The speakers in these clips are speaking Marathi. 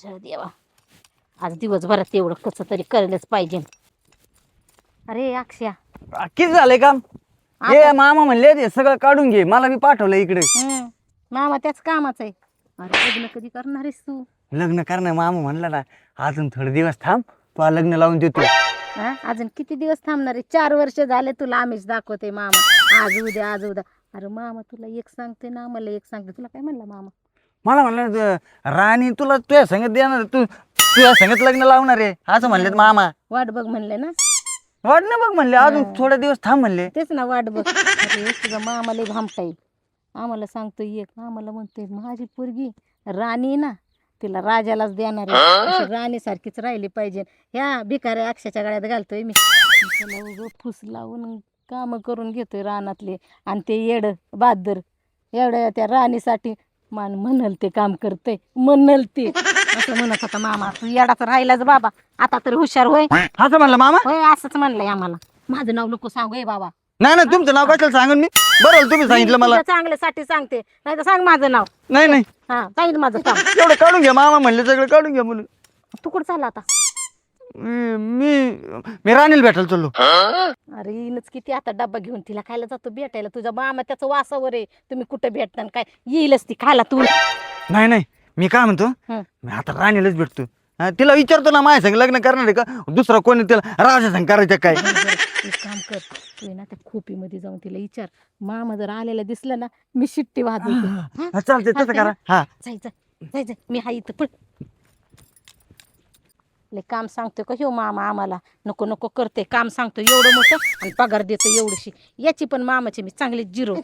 अरे देवा, आज दिवसभरात तेवढं कसं तरी करायलाच पाहिजे. अरे अक्षया, किती झालंय काम? हे मामा म्हणले ते सगळं काढून घे, मला मी पाठवलं इकडे. मामा त्याच कामाच आहे. अरे लग्न कधी करणार आहेस तू? लग्न करणार मामा म्हणला ना, अजून थोडे दिवस थांब, तुला लग्न लावून देतो. अजून किती दिवस थांबणार आहे? 4 वर्ष झाले तुला आमिष दाखवते मामा, आज उद्या आज उद्या. अरे मामा तुला एक सांगते ना, मला एक सांगते. तुला काय म्हणला मामा? मला म्हणलं राणी तुला तुझ्या संगत देणार, तू तुझ्या संगत लग्न लावणार आहे असं म्हणलेत मामा. वाट बघ म्हणले ना. वाट ना बघ म्हणले, अजून थोडे दिवस थांब म्हणले. तेच ना, वाट बघ. अरे तुझा मामा लय भामटा येईल. आम्हाला सांगतोय एक, आम्हाला म्हणतोय माझी पोरगी राणी ना, तिला राजालाच देणार आहे. अशी राणीसारखीच राहिली पाहिजे. ह्या भिकाऱ्या अक्षाच्या गळ्यात घालतोय मी. त्याला उगं फुस लावून काम करून घेतोय रानातले. आणि ते येड बहादर एवढ्या त्या राणीसाठी म्हणल ते काम करतय, म्हणल ते असं म्हणत होता मामा. तू येडाच राहिलाच बाबा, आता तर हुशार होय. असं म्हणलं मामा? होय, असंच म्हणलंय आम्हाला. माझं नाव नको सांगू हे बाबा. नाही नाही, तुमचं नाव कशाला सांगून मी? बरोबर तुम्ही सांगितलं मला. चांगल्यासाठी सांगते, नाही तर सांग माझं नाव. नाही नाही, हा सांगितलं माझं काम. एवढं काढून घ्या मामा म्हणले, सगळं काढून घ्या म्हणून. तू कुठं चालला आता? मी मी राणीला भेटायला चाललो. अरे येईनच किती, आता डब्बा घेऊन तिला खायला जातो भेटायला. तुझा मामा त्याचं वासावर आहे. तुम्ही कुठं भेटता काय? येईलच ती खायला तू. नाही नाही, मी काय म्हणतो, मी आता राणीलाच भेटतो. तिला विचारतो ना, माझ्या संग लग्न करणार आहे का, दुसरा कोणी तिला राजा संग करायचं काय? एक काम कर, तू ना त्या खोपीमध्ये जाऊन तिला विचार. मामा जर आलेला दिसलं ना, मी शिट्टी वाजवते. चालते तसं करा. हा जायचं जायचं, मी हा इथं पण लय काम सांगतो का ह्यो मामा आम्हाला. नको नको करते काम, सांगतो एवढं मोठं आणि पगार देतो एवढीशी. याची पण मामाची मी चांगली जिरो.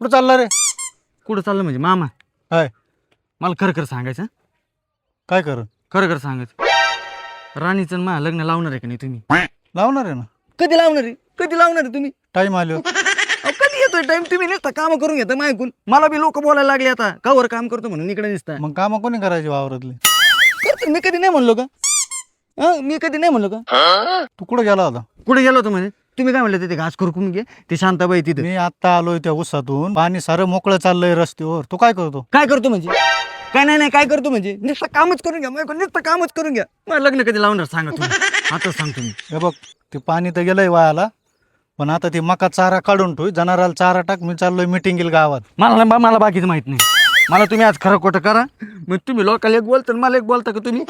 कुठं चालला रे? कुठं चाललं म्हणजे मामा? काय मला खरं खरं सांगायचं. काय कर खरं खरं सांगायचं, राणीचं मला लग्न लावणार आहे का नाही तुम्ही? लावणार आहे ना. कधी लावणार आहे? कधी लावणार आहे तुम्ही? टाइम आलो. कधी येतोय टाइम? तुम्ही नुसतं काम करून घेता माझ्याकडून. मला बी लोक बोलायला लागले आता, कावर काम करतो म्हणून इकडे दिसता. मग काम कोणी करायचे वावरातले? करतो मी, कधी नाही म्हणलो का? मी कधी नाही म्हणलो का? तू कुठं गेला होता? कुठे गेलो होतो म्हणजे? तुम्ही काय म्हणले तिथे घास करून घे, ते शांताबाई तिथे. मी आता आलोय त्या उसातून, पाणी सारं मोकळं चाललंय रस्त्यावर. तू काय करतो? काय करतो म्हणजे? काय नाही नाही, काय करतो म्हणजे नुसतं कामच करून घ्या माझ्याकडून, नुसतं कामच करून घ्या. मला लग्न कधी लावणार सांगा तुम्ही, आता सांगतो मी. हे बघ, ते पाणी तर गेलंय वायाला, पण आता ते मका चारा काढून ठेव, जनावराला चारा टाक. मी चाललोय मिटिंगला गावात. मला बाकीचं माहित नाही. मला तुम्ही आज खरं खोटं करा. मग तुम्ही लोकांना एक बोलता मला एक बोलता का तुम्ही?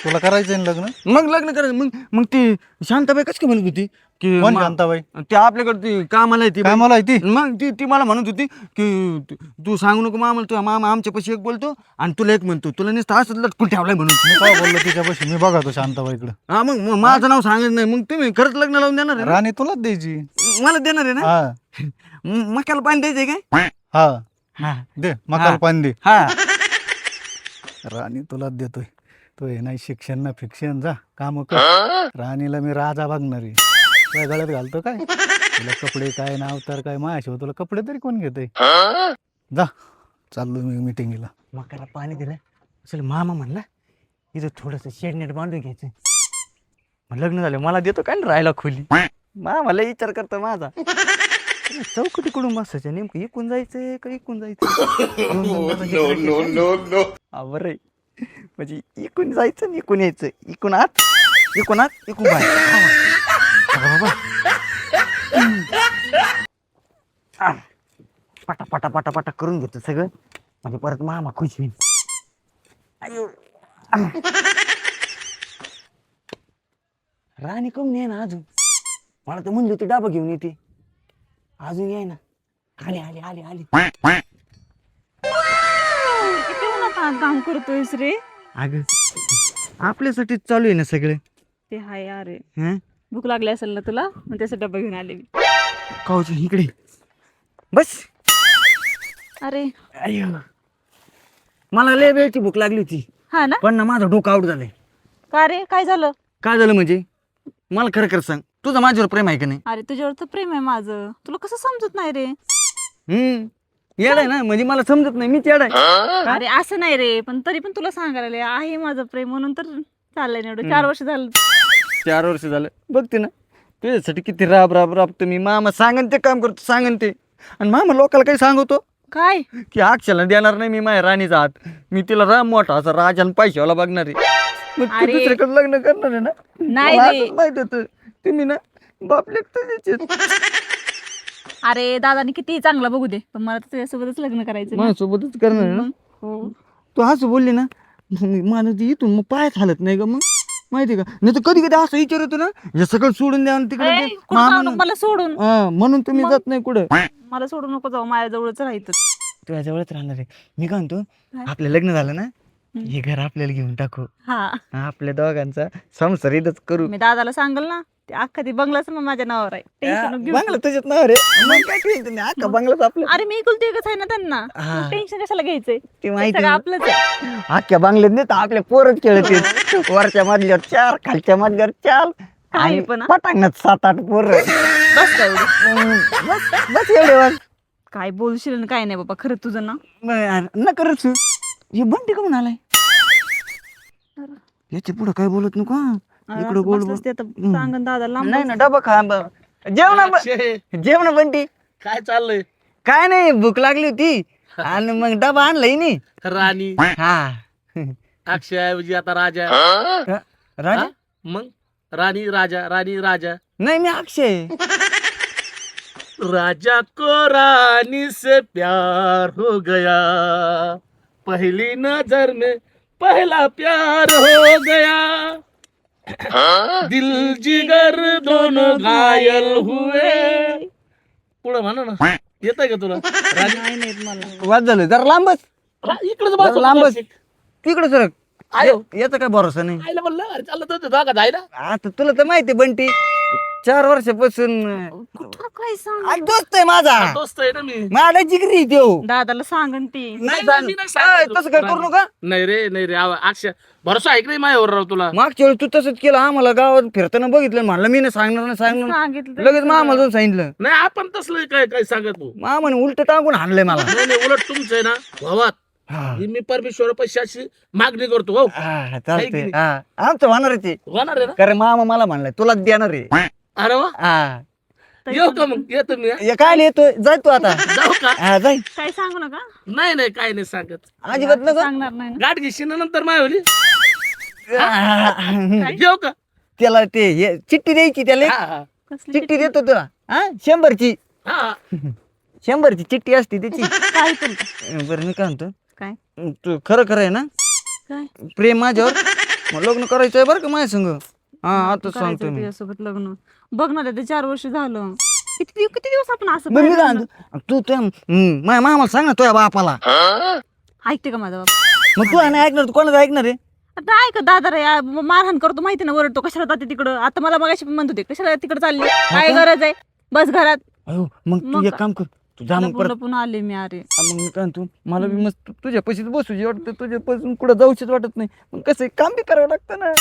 तुला करायचंय ना लग्न? मग लग्न करायचं. मग ती शांताबाई कशी काय म्हणत होती की कोण शांताबाई? ते आपल्याकडे ती कामाला आहे ती काय मला ती? मग ती मला म्हणत होती की तू सांगू नको मामा, तुझा मामा आमच्या पाशी एक बोलतो आणि तुला एक म्हणतो, तुला नुसतं असं लटकून ठेवलाय म्हणून. मी काय बोललो तिच्यापाशी? मी बघा तो शांताबाईकडे. हा मग माझं नाव सांगायचं नाही. मग तुम्ही खरंच लग्न लावून देणार आहे ना? राणी तुलाच द्यायची. मला देणार आहे ना? हा मक्याला पाणी द्यायचंय काय? हा हा दे, मकाला पाणी दे. हा राणी तुलाच देतोय. तो हे नाही शिक्षण ना फिक्शन, जा काम कर. राणीला मी राजा बघणार आहे. तुला गळ्यात घालतो काय? तुला कपडे काय नाव तर काय, माझ्याशिवाय तुला कपडे तरी कोण घेतय? जा, चाललो मी मिटिंगला. मक्याला पाणी दिलं असेल. मामा म्हणला इथं थोडंसं शेडनेट बांधून घ्यायचं. मग लग्न झालं मला देतो काय राहायला खोली. मामाला विचार करतो माझा, चौकटी कडून बसायचं, नेमकं इकून जायचंय का इकून जायचं? बरं म्हणजे इकून जायचं आणि इकून यायचं. इकून आत इकून बाहेर. बाबा पटा पटा पटा पटा करून घेतो सगळं, म्हणजे परत मामा खुश होईल. राणी कमी आहे ना अजून? मला तर म्हणली होती डाबा घेऊन येते, अजून याय ना. आली आली आली आली. किती उन्हात काम करतोयस रे? अगं आपल्यासाठी चालू आहे ना सगळे. ते हाय अरे, हं भूक लागली असेल ना तुला, मग त्याचा डब्बा घेऊन आले मी. कावच इकडे बस. अरे अय्यो, मला लय वेळची भूक लागली होती, हा ना? पण ना माझं डोकं आउट झालंय. का रे, काय झालं? काय झालं म्हणजे? मला खरं खरं सांग, तुझं माझ्यावर प्रेम आहे का नाही? अरे तुझ्यावर तर प्रेम आहे माझं, तुला कसं समजत नाही रे? येड आहे ना, म्हणजे मला समजत नाही, मीच येड आहे. अरे असं नाही रे, पण तरी पण तुला सांगायला आहे माझं प्रेम, म्हणून तर चाललंय ना एवढं. 4 वर्ष झालं. 4 वर्ष झालं बघते ना, तुझ्यासाठी किती राब राब राबतो मी. मामा सांगन ते काम करतो, सांगन ते. आणि मामा लोकांना काही सांगतो काय की अक्षयला देणार नाही मी माझ्या राणीचा हात. मी तिला मोठा असा राजा आणि पैशावाला बघणार आहे. मग ती अरे. दुसरीकडे लग्न करणार आहे ना. नाही मला रे. असंच माहित होतं तुम्ही ना बापले तुझ्याचे. अरे दादानी किती चांगला बघू दे, पण मला तर तुझ्यासोबतच लग्न करायचं ना. माझ्यासोबतच करणार आहे ना. मग, हो. तू असं बोलली ना मला ती इथून मग पायच हालत नाही का मग माहिती का. नाही तर कधी कधी असं विचार होतो ना हे सगळं सोडून द्या आणि तिकडे ए, ते कुठं जाऊ मामानं- नको मला सोडून. म्हणून तुम्ही मग? जात नाही कुठं. मला सोडून नको जाऊ, माझ्या जवळच राहायचं. तुझ्या जवळच राहणार आहे. मी काय म्हणतो काय? आपलं लग्न झालं ना हे घर आपल्याला घेऊन टाकू. हा, आपल्या दोघांचा संसार इथंच करू. मी दादाला सांगल ना, ते अख्खा ती बंगलाच मग माझ्या नावावर आहे. टेन्शन घेऊ बंगला तुझ्यात नाव रे. मग काय टेन्शन नाही अख्खा बंगलाच आपलं. अरे मी इकुलती एकच आहे ना त्यांना, हा. टेन्शन कशाला घ्यायचंय. ते माहिती सगळं आहे. आपलंच आहे. अख्ख्या बंगल्यात नाही तर आपल्या पोरच खेळते. वरच्या मजल्यावर 4 खालच्या मजल्यावर 4 काही आणि पण हा. पटांगणात 7-8 पोर. बस काय एवढं. बस बस एवढे बस. काय बोलशील आणि काय नाही बाबा, खरं तुझं ना. न करच हे बंटी का म्हणालाय याच्या पुढे काय बोलत नको हा. इकडं गोड बसलंच ते आता सांगन दादाला लांब नाही ना डबा खा जेवण जेवण बंटी. काय चाललंय काय नाही भूक लागली होती आणि मग डबा आणलाय नी. राणी हा अक्षय ऐवजी आता राजा. राजा हा? मग राणी राजा, राणी राजा. नाही मी अक्षय. राजा को रानी से प्यार हो गया, पहली नजर में पहला प्यार हो गया, दिल जिगर दोनों घायल हुए. पुढे म्हणा ना, येत आहे का तुला राणी? नाही नाही मला. वाद झालं जरा लांबच इकडेच जरा लांबच बस. तिकडे सरक. आयो. याचा काय भरोसा नाही. आईला म्हणलं अरे चाललं तर दोघा जाय ना. आता तुला तर माहिती बंटी 4 वर्षापासून कुठं काय सांग. आज दोस्त आहे माझा. दोस्त आहे ना मी. माझा जिगरी आहे त्यो. दादाला सांगन ती. नाही मी सांग. नाही सांगत. ए, तसं काय करू नका. नाही रे अक्षय भरोसा आहे की नाही माझ्यावर राव तुला. मागच्या वेळी तू तसंच केलं आम्हाला गावात फिरताना बघितलं म्हणलं मी नाही सांगणार सांगितलं लगेच मामाला जाऊन सांगितलं. नाही आपण तसलं काय काय सांगत भाऊ. मामाने उलट टाकून हाणलंय मला. नाही उलट तुमचं आहे ना भावात हा. ही मी परमेश्वर पैशाची मागणी करतो हो. हा, चालतंय हा आमचं होणार आहे ते. होणार आहे ना. कारण मामा मला म्हणलाय तुलाच देणार आहे. अरे वा हा येऊ का मग येतो मी हा? हे काय येतो जाय तू आता. जाऊ का. हा जाय काय सांगू नका. नाही काय नाही सांगत. अजिबात नको. सांगणार नाही ना. गाठ घेशील ना नंतर मायवली. हा. येऊ का. त्याला ते हे चिठ्ठी द्यायची त्याला हा कसली चिठ्ठी देतो तुला हा 100ची हा 100ची चिठ्ठी असते त्याची. काय पण बरं मी काय म्हणतो काय तू खरं आहे ना काय प्रेम माझ्यावर मग लग्न करायचं आहे बरं का माझ्या संग. हा आता करायचं सांगतो मी. तुझ्यासोबत लग्न. बघ ना ते 4 वर्ष झालं. किती दिवस आपण असं मग मी काय पाहिलं ना. म्हणतो, तू त्या माझ्या मामाला सांग ना तुझ्या बापाला. ऐकते का माझा बाप. मग तू नाही ऐकणार तू कोणाचं ऐकणार आहे. आता ऐक दादा रे मारहाण करतो माहिती ना, ओरडतो कशाला जाते तिकडं. आता मला मगाशी पण म्हणत होते कशाला तिकडे चालली, काय गरज आहे, बस घरात. अयो मग तू मग एक काम कर तू जा मग परत. लपून आले मी. अरे मग मी काय म्हणतो मला बी मस्त तुझ्या पैशात बसूची वाटतं तुझ्यापासून कुठं जाऊशीच वाटत नाही. मग कसं आहे, काम बी करावं लागतं ना.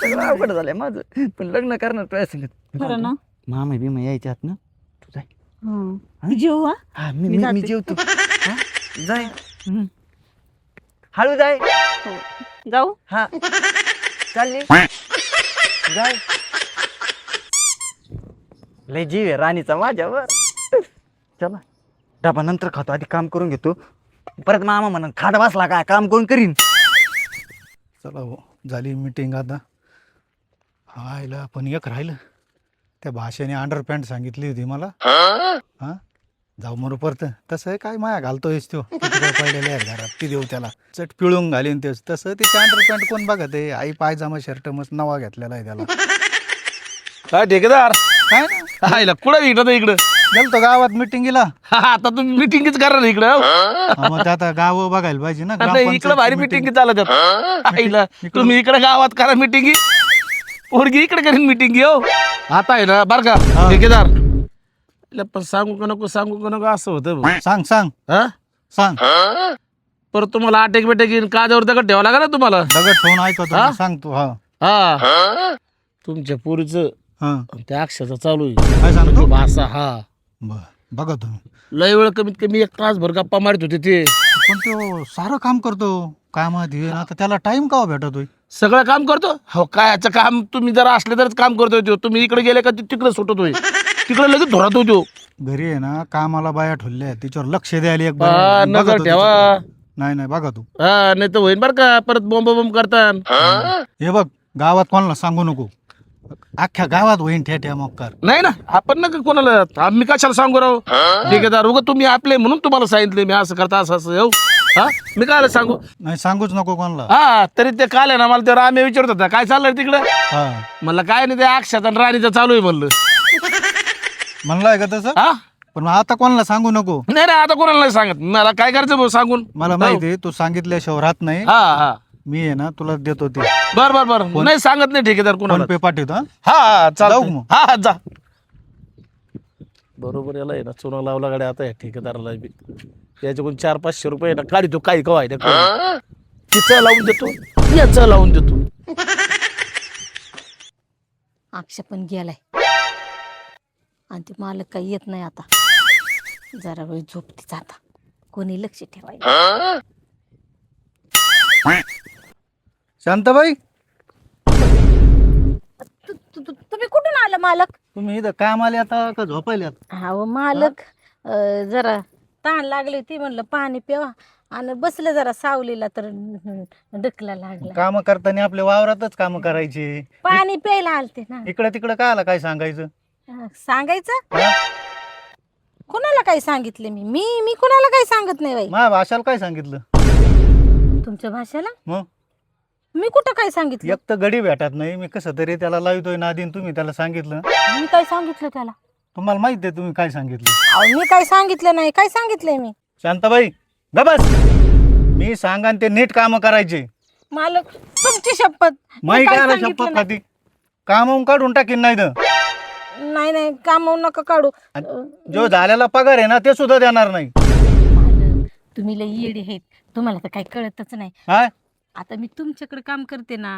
सगळं अवघड झालंय माझं पण लग्न करणार तुझ्या संगत. खरं ना. मामा बिमा यायच्या आत ना तू जाय. हं. जेवू हा. हा मी मी जाते. जेवतो हा? जाय हळू जाय. हो. जाऊ. हा चालली जाय. लय जीव आहे राणीचा माझ्यावर. चला डबा नंतर खातो आधी काम करून घेतो. परत मामा म्हणून खाट बसला काय काम कोण करीन. चला हो झाली मीटिंग आता. हा आईला पण एक राहिलं त्या भाषेने अंडरपॅन्ट सांगितली होती मला. हा जाऊ मरू परत तसं आहे काय माया घालतोयस तो किती काय पडलेले आहेत घरात ती देऊ त्याला चट पिळून घालीन तेच तसं तिचे अंडरपॅन्ट कोण बघत आहे. आई पायजामा शर्ट मस्त नवा घेतलेला आहे त्याला. काय ठेकेदार काय ना आईला कुठं इकडं इकडं. गेलतो गावात मिटिंगला. आता तुम्ही मिटिंगच करा ना इकडं. मग ते आता गाव बघायला पाहिजे ना. आता इकडं भारी मिटिंग चालत आहेत. आईला तुम्ही इकडे गावात करा मिटिंग, पोरगी इकडे करीन मिटिंग. हो आता आहे ना बर का ठेकेदार. पण सांगू का नको असं होतं भाऊ. सांग सांग हा सांग परत तुम्हाला अटॅक बिटॅक येईन काजावर दगड ठेवा लागला ना तुम्हाला. दगड ठेवून ऐकतो हा? मी, सांग तू. हा हा तुमच्या पोरीचं हा त्या अक्षाचं चालू आहे काय सांगतो भाषा. हा बघा तुम्ही लय वेळ कमीत कमी 1 तासभर गप्पा मारित होते ते. पण तो सारं काम करतो कामात हे ना, तर त्याला टाइम का भेटतोय. सगळं काम करतो. हो कायचं काम तुम्ही जरा असले तरच काम करतोय तो. तुम्ही इकडे गेले का तिकडे सुटतोय. तिकडे लगेच धोरात होतो. घरी आहे ना कामाला बाया ठुरल्या तिच्यावर लक्ष द्यायला एक बाई. हा, बघा नजर तो ठेवा. तिच्याकडे. नाही बघा तू. हा नाही तर होईन बर का परत बॉम्ब करतात. हे बघ गावात कोणाला सांगू नको. अख्ख्या गावात होईन ठ्या मक्कार. नाही ना आपण नका कोणाला आम्ही कशाला सांगू राहू ठेकेदार उगा तुम्ही आपले म्हणून तुम्हाला सांगितले मी असं करता असं येऊ. हा मी काय सांगू. नाही सांगूच नको कोणाला. हा तरी ते काल आहे ना मला ते रामे विचारत होता काय चाललंय तिकडे. हा म्हणलं काय नाही ते अक्षात आणि राणीचं चालू आहे म्हणलं. म्हणलाय का तसं. हा पण मग आता कोणाला सांगू नको. नाही आता कोणाला नाही सांगत मला काय करायचं भाऊ सांगून. मला माहिती आहे तू सांगितल्याशिवाय राहत नाही. हा हा मी आहे ना तुला देतो ते बर नाही सांगत नाही ठेकेदार फोन कोणाला. पे पाठवतो. हा? हा जाऊ चालू मग. हा जा. बरोबर याला आहे ना चुना लावला गाड्या आता या ठेकेदाराला बी याच्याकडून 400-500 रुपये ना काढी तो काही कवाय तिचं लावून देतो याचं लावून देतो. अक्ष पण गेलाय आणि ते मालक काही येत नाही आता. जरा वेळ झोपतीच आता. कोणी लक्ष ठेवायला. शांताबाई तुम्ही कुठून आलं मालक. तुम्ही इथं काम आले आता का झोपायले आता. हा व मालक जरा ताण लागली ती म्हणलं पाणी प्यावा आणि बसलं जरा सावलीला तर डकला लागला. काम करताना आपल्या वावरातच काम करायची. पाणी प्यायला आलते ना. इकडं तिकडं काय आला काय सांगायचं. सांगायचं हा? कोणाला काय सांगितले मी मी मी कोणाला काय सांगत नाही बाई. माझ्या भाषाला काय सांगितलं. तुमच्या भाषेला मग मी कुठं काय सांगितलं. एक तर गडी भेटत नाही. मी कसं तरी त्याला लावतोय नादीन. तुम्ही त्याला सांगितलं. मी काय सांगितलं त्याला. तुम्हाला माहिती आहे तुम्ही काय सांगितलं. अहो मी काय सांगितलं नाही. काय सांगितलंय मी. शांताबाई बस. मी सांगा ते नीट काम करायचे. मालक तुमची शपथ. मी माही काय काय सांगितलं शपथ नाही. खाती कामावून काढून टाकीन नाही तर. नाही कामावून नका काढू. जो झालेला पगार आहे ना ते सुद्धा देणार नाही. मालक तुम्ही लई येडे आहेत. तुम्हाला तर काही कळतच नाही. हा आता मी तुमच्याकडे काम करते ना.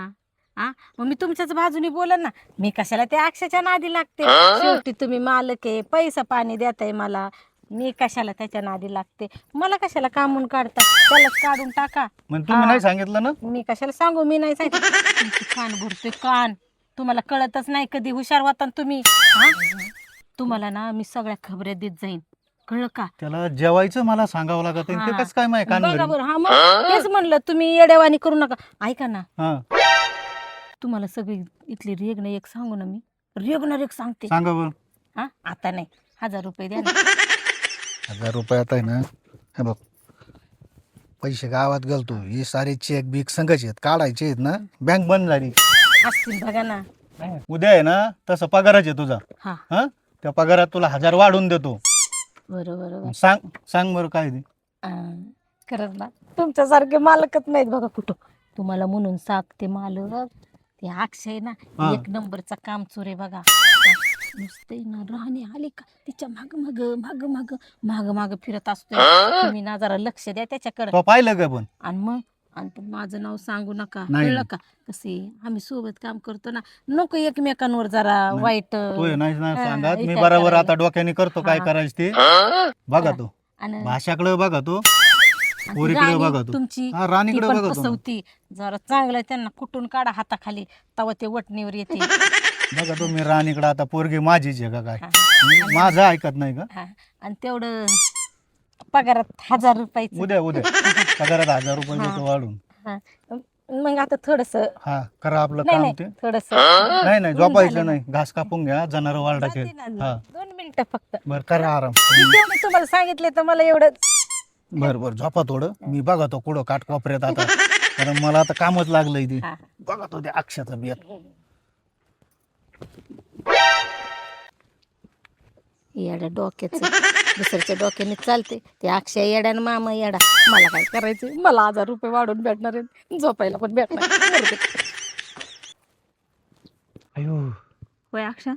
हा मग मी तुमच्याच बाजूने बोलन ना. मी कशाला त्या अक्षाच्या नादी लागते. शेवटी तुम्ही मालक आहे. पैसा पाणी देताय मला. मी कशाला त्याच्या नादी लागते. मला कशाला कामून काढता. त्याला काढून टाका. मग तुम्ही नाही सांगितलं ना. मी कशाला सांगू. मी नाही सांगितलं. तुमची कान भरतोय कान. तुम्हाला कळतच नाही. कधी हुशार होता ना तुम्ही. हा तुम्हाला ना मी सगळ्या खबऱ्या देत जाईन. कळलं का. त्याला जेवायचं मला सांगावं लागत आहे. ते हा. कसं काय माहिती कान बघा भरीन? बरं. हा मग तेच म्हणलं तुम्ही येड्यावानी करू नका. ऐका ना हा तुम्हाला सगळी इथली रेगणं एक सांगू ना. मी रेगणं एक सांगते. सांगा बरं. हा आता नाही 1000 रुपये द्या ना. 1000 रुपयात आहे ना. हे बघ पैसे गावात घालतो. हे सारे चेक बिक संघच आहेत काढायचे आहेत ना. बँक बंद झाली. असतील बघा ना. उद्या आहे ना तसं पगारच आहे तुझा. हा हा त्या पगारात तुला 1000 वाढून देतो. बरोबर. सांग बरं काय ते. खरंच ना तुमच्यासारखे मालकच नाहीत बघा कुठं. तुम्हाला म्हणून सांगते मालक ते अक्षय ना हा. 1 नंबरचा काम चोरे बघा. नुसते ना राहणी आली का तिच्या माग फिरत असतोय. तुम्ही ना जरा लक्ष द्या त्याच्याकडे. तो पाहिलं का पण. आणि मग आणि पण माझं नाव सांगू नका. नाही. कळलं का. कसे आम्ही सोबत काम करतो ना. नको एकमेकांवर जरा नाही. वाईट तू नाही ना हा, सांगत. मी विचार बरोबर करायला. आता डोक्याने करतो काय हा. करायचं ते. बघा तो आणि भाषाकडे बघा तो. आणि पोरीकडे राणी बघा तू. तुमची हा ती राणीकडे पण बघा तो. फसवती. जरा चांगलं त्यांना कुठून काढा हाताखाली तवा ते वटणीवर येते. बघा तो मी राणीकडे आता पोरगी माझीच आहे का काय. हा. माझं ऐकत नाही का. हा. आणि तेवढं पगारात 1000 रुपयाचं. उद्या पगारात 1000 रुपये देतो वाढून. हा. मग आता थोडस हा करा आपलं नाही काम नाही ते. थोडस नाही झोपायचं नाही. घास कापून घ्या जनावर वाळ टाकेल. हा 2 मिनिटं फक्त. बर करा आराम. मी तेवढं तुम्हाला सांगितले तर मला एवढं. बर झोपा थोडं. मी बघा तो कुठं काटकोपऱ्यात आता. कारण मला आता कामच लागलंय ते. हा. बघा तो त्या अक्षाचा बियात. येड्या डोक्याचं दुसऱ्याच्या डोक्याने चालते. ते अक्षय येड्यानं मामा येडा. मला काय करायचं. मला 1000 रुपये वाढून भेटणार आहेत. झोपायला पण भेटणार. अयो होय अक्षा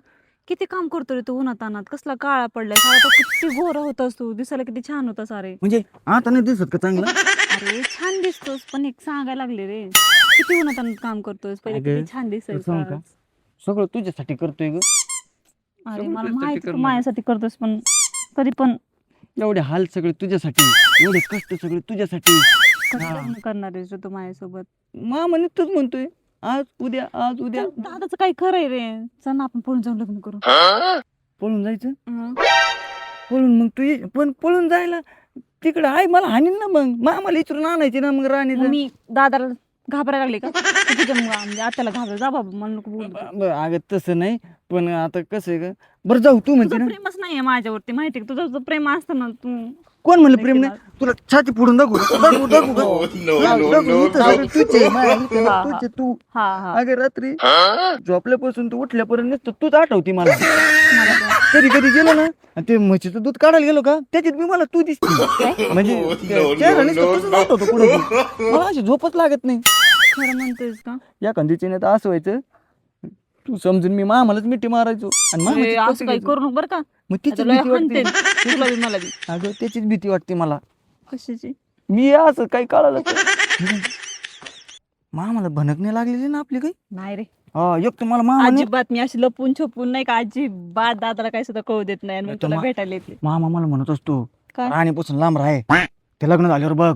किती काम करतो रे तू उन्हातानात. कसला काळा पडलाय. सारा तो किती गोरा होतास तू. दिसायला किती छान होता सारे. म्हणजे आता नाही दिसत का चांगलं. अरे छान दिसतोस पण एक सांगायला लागले रे. किती उन्हातानात काम करतोस. पहिले अगं, किती छान तुला सांगू का? दिसायचं. सगळं तुझ्यासाठी करतोय ग. अरे सगळं मला तुझ्यासाठी माहिती तू करणार. माझ्यासाठी करतोस पण तरी पण एवढे हाल सगळे तुझ्यासाठी. एवढे कष्ट सगळे तुझ्यासाठी. कसं हा. लग्न करणार आहेस रे तू माझ्यासोबत. मामाने तूच म्हणतोय आज उद्या. दादाचं काही खरंय रे. चल ना आपण पळून जाऊन लग्न करू. पळून जायचं हं. पळून मग तू पण पळून जायला तिकडे आई मला हानीन ना मग आम्हाला इचरून आणायची ना मग राणी मग मी दादाला घाबरायला लागले का तू तुझ्या म्हणजे आत्याला घाबर जा बाबा मला नको बोलू अगं तसं नाही पण आता कसं आहे का बरं जाऊ तू म्हणजे तुझं ना प्रेमच नाहीये माझ्यावरती माहिती आहे का? तुझं जर प्रेम असतं ना तू कोण म्हणलं प्रेम नाही तुला छाती फोडून दाखवू दाखवू दाखवू का? दाखवू, इथं सगळं तुझं आहे, माझ्या इथं हा, तुझं तू हा हा अगं रात्री झोपल्यापासून तू उठल्यापर्यंत नुसतं तूच आठवती मला मला पण. कधी कधी गेलो ना आणि ते म्हशीचं दूध काढायला गेलो का त्याच्यात मी मला तू दिसते म्हणजे चेहरा नुसतं तुझंच आठवतो कुठं तू. मला अशी झोपच लागत नाही खरं म्हणतोयस का या कंदीची नाही तर असं व्हायचं तू समजून मी मामालाच मिठी मारायचो आणि मामाची ए, पप्पी असं काही घ्यायचो. करू नको बरं का मग तिचीच आता लय भीती वाटते हाणते. तुला बी मला बी अगं त्याचीच भीती वाटते मला कशाची मी असं काही कळालं मामाला भनक नाही लागलेली ना आपली काही नाही रे हा एक तर मला मामा अजिबात मी अशी लपून छपून नाही का अजिबात दादाला काही सुद्धा कळू देत नाही आणि मग तुला मा- भेटायला येते मामा मला म्हणत असतो काय? राणीपासून लांब राहे ते लग्न झाल्यावर बघ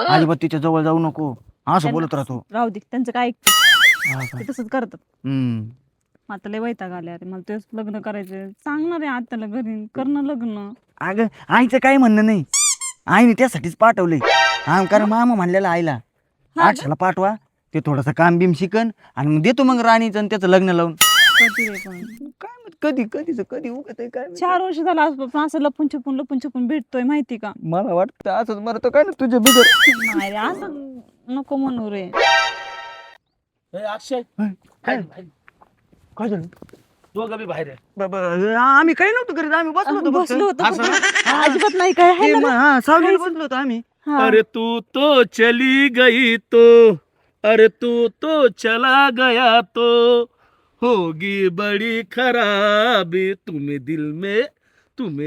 अजिबात तिच्या जवळ जाऊ नको असं बोलत राहतो राहू दे त्यांचं काय ऐकते हा का? ते तसंच करतात हम्म. आता लय वैताग आले अरे मला तेच लग्न करायचं सांगणार आहे आत्याला घरी करणं लग्न अगं आईचं काही म्हणणं नाही आईने त्यासाठीच पाठवलंय हा कारण मामा म्हणलेला आईला का? आठशाला पाठवा ते थोडंसं काम बिम शिकन आणि मग देतो मग राणीचं आणि त्याचं लग्न लावून कधी रे पण काय माहित कधी कधीच कधी उगत आहे काय माहित. 4 वर्ष झालं आजपासून असं लपून छपून भेटतोय माहिती का मला वाटतं असंच मरतो काय ना तुझ्या बिगर नाही रे असं नको म्हणू रे ए, अक्षय काय काय झालं दोघं बी बाहेर आहे. आम्ही काही नव्हतं करीत आम्ही बसलो होतो फक्त. बसलो होतो असं फक्त. अजिबात नाही काय आहे ते ना मग, रे? हा सावलीला बसलो होतो आम्ही हा. अरे तू तो चली गई तो अरे तू तो चला गया तो होगी बड़ी खराबी तुम्हें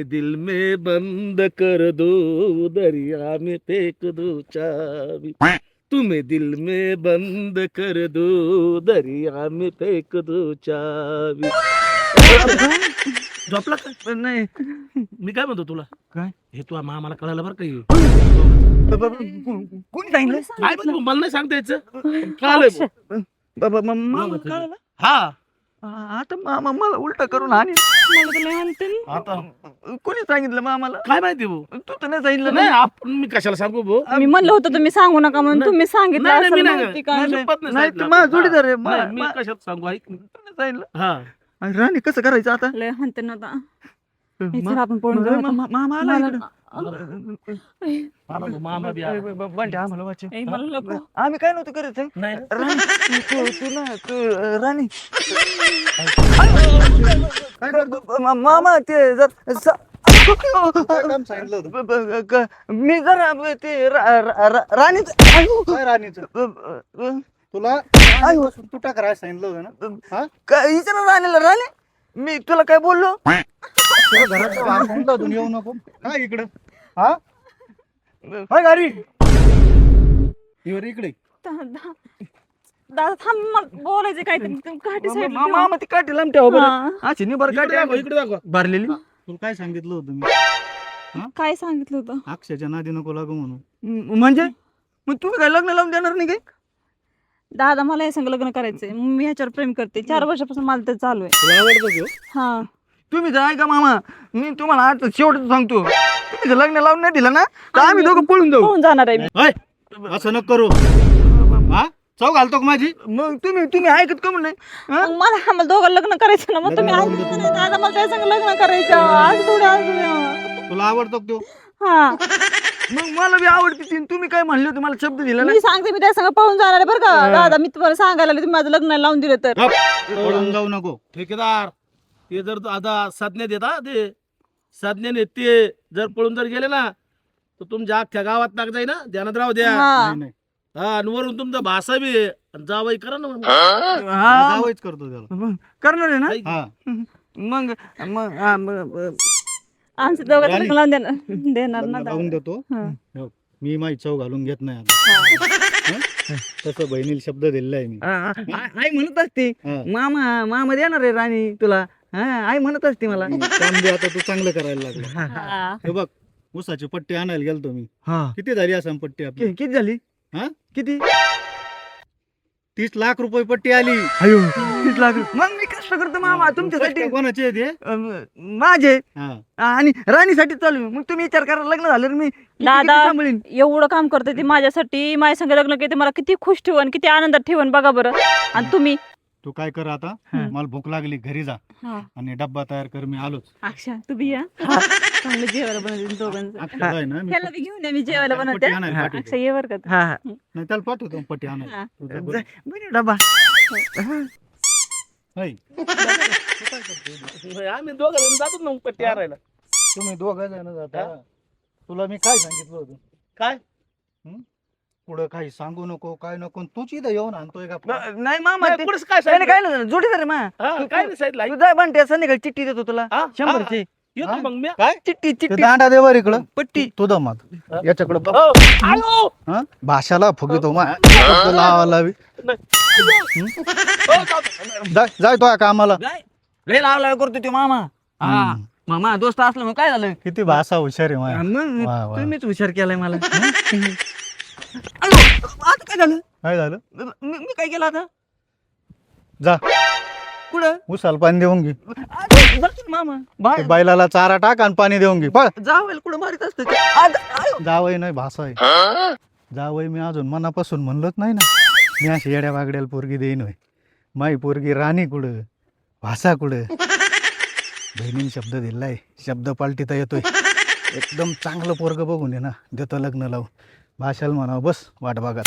दिल में बंद कर दो दरिया में फेंक दो चाबी तुम्हें दिल में बंद कर दो दरिया में फेंक दो चाबी झोपला का पण नाही मी काय म्हणतो तुला काय हे तू आम्हाला कळायला बरं काही कोणी सांगितलं काय म्हणतो मला नाही सांगता यायचं कळालंय मामा कळालं? हा आता मामा मला उलटा करून आणि मला तर लय हाणते रे. आता कोणी सांगितलं मामाला काय माहिती भाऊ तू तर नाही सांगितलं नाही ना आपण मी कशाला सांगू भाऊ मी म्हणलं होतं तुम्ही सांगू नका म्हणून तुम्ही सांगितलं नाही, असेल मी नाही, माहिती का? नाही, नाही, शपथ नाही नाही, सांगितलं तू माझा आपल्याला. जोडीदार आहे. नाही, मा- मी मा- कशात सांगू ऐक तू नाही सांगितलं हा आणि राणी कसं करायचं आता लय हाणते ना आता हे मा- चल आपण पळून जाऊ आता. मामा आला मला- इकडं. मामा मामा बी आला. बंट्या आम्हाला वाचव. ए, मला नको. आम्ही काय नव्हतं करत हं? नाही राणी तू ना तू राणी मामा ते सांगितलं होतं मी जरा ते राणीच काय राणीचं तुला तू टाक राय सांगितलं होतं ना हा विचार राणीला राणी मी तुला काय बोललो तुला घराचं वाहन सांगितलं होतं येऊ नको काय इकडं हा हाय गाडी इवर इकडे दादा दादा थांब मला बोलायचं काहीतरी तुम्ही काठी side ला ठेवा. मामा ती काठी लांब ठेवा बरं हा. अशी नाही बरं इकडे दाखव, काठी इकडे दाखव. भरलेली तुला काय सांगितलं होतं मी काय सांगितलं होतं अक्षयच्या नादी नको लागू म्हणून म्हणजे मग तुम्ही काय लग्न लावून देणार नाही काय दादा मला हे संग लग्न करायचंय मी ह्याच्यावर प्रेम करते 4 वर्षापासून मला ते चालू आहे तुला आवडतं घेऊ हा तुम्ही तर ऐका मामा मी तुम्हाला आज शेवटच सांगतो तुम्ही जर लग्न लावून नाही दिलं ना तर आम्ही दोघं पळून जाऊ होऊन जाणार आहे मी होय असं नको करू हा चौ घालतो का माझी मग तुम्ही ऐकत का नाही हा? मग मला दोघं लग्न करायचं ना मग तुम्ही ऐकलं नाही. दादा मला त्या संग लग्न करायचं आज थोडं आज तुला आवडतो का तो हा मग मला बी आवडते ती. तुम्ही काय म्हणले होते मला शब्द दिला ना मी सांगते मी त्या संग पळून जाणार आहे बरं का दादा मी तुम्हाला सांगायला लागले, तुम्ही माझं लग्न लावून दिलं तर गप. पळून जाऊ नको ठेकेदार ते जर आता साधण्यात येतात ते साधण्याने ते जर पळून जर गेले ना तर तुमच्या अख्ख्या गावात नाक जाई ना ध्यानात राहू द्या हा नाही, नाही. हा आणि वरून तुमचा भाषा बी आहे. आणि जावई करा ना मग. हा जावईच करतो त्याला करणार आहे ना हा मग मग हा, मग, आमचं दोघं राणी. लग्न लावून देणार ना लग्न लावून दादा. देतो हा. हो. मी माझी चव घालून घेत नाही आता. हं? तसं बहिणीला शब्द दिलेला आहे मी आई म्हणत असते हा. मामा देणार आहे राणी तुला हा आई म्हणत असते मला काम बी आता तू चांगलं करायला लागला हा. हे बघ ऊसाची पट्टी आणायला गेलतो मी हा किती झाली असं पट्टी आपली किती झाली हा किती 30 लाख रुपये पट्टी आली अयो 30 लाख मग मी कसं कष्ट करतो मामा तुमच्यासाठी. कोणाचे आहे ते? माझे हा. आणि राणीसाठी चालू आहे. मग तुम्ही विचार करा लग्न झालं तर मी किती दादा सांभाळीन. एवढं काम करते ती माझ्यासाठी, माझ्या संग लग्न केले मला किती खुश ठेवून किती आनंदात ठेवून बघा बरं. आणि तुम्ही तू काय कर आता, हा. मला भूक लागली, घरी जा हा आणि डब्बा तयार कर, मी आलोच. अच्छा तुम्ही या चांगलं जेवायला बनवते दोघांचं. अक्षदा आहे ना, मी ह्याला बी घेऊन या, मी जेवायला पट्टी बनवते. आणायला पाठवतो. अक्षा ये बरं का तू. हा हा नाही त्याला पाठवतो पट्टी आणायला. हा. तू जा बरं. जा, बरं, डबा. होय. आम्ही दोघं जण जातो ना मग पट्टी आणायला. तुम्ही दोघं जण जाता. तुला मी काय सांगितलं होतं? काय पुढं काही सांगू नको, काय नको, तूच इथं येऊन आणतोय का? नाही मामा नाही, ते- पुढंच काय त्याने सांगितलं? काय नाही जोडीदार आहे मा. हा, काय नाही सांगितलं तू जाय बंट्या संध्याकाळी चिठ्ठी देतो तुला हा? 100ची. येतो हा? मग मी. चिठ्ठी ते चिठ्ठी दांडा दे बरं इकडं. पट्टी. तू दमात याच्याकडे बघ. हो, आलो. हा? भाषाला फुगितो लावावी. हो, जाय जाय तो कामाला. जाय लय लावला करतो तो मामा. हा हम्म. मामा दोस्त असला मग काय झालं किती भाषा हुशार आहे माझ्या. मग वा, वा. तुम्हीच हुशार केलाय मला. अयो, आता काय झालं काय झालं? मी काय केलं आता जा कुठं उसाला पाणी देऊन घे. आता जातो ना मामा ते बाय बैलाला चारा टाक आणि पाणी देऊन घे. पळ. जावं कुठं मारित असतं ते. आता, आयो. जावई नाही भाषा आहे. जावई मी अजून मनापासून म्हणलोच नाही ना. मी अशी येड्या वागड्याला पोरगी देईन होय. माई पोरगी राणी कुठं, भाषा कुठं. बहिणीने शब्द दिलाय, शब्द पालटीता येतोय. एकदम चांगलं पोरग बघून ये ना, देतो लग्न लावून. भाषाला म्हणावं बस वाट बघा.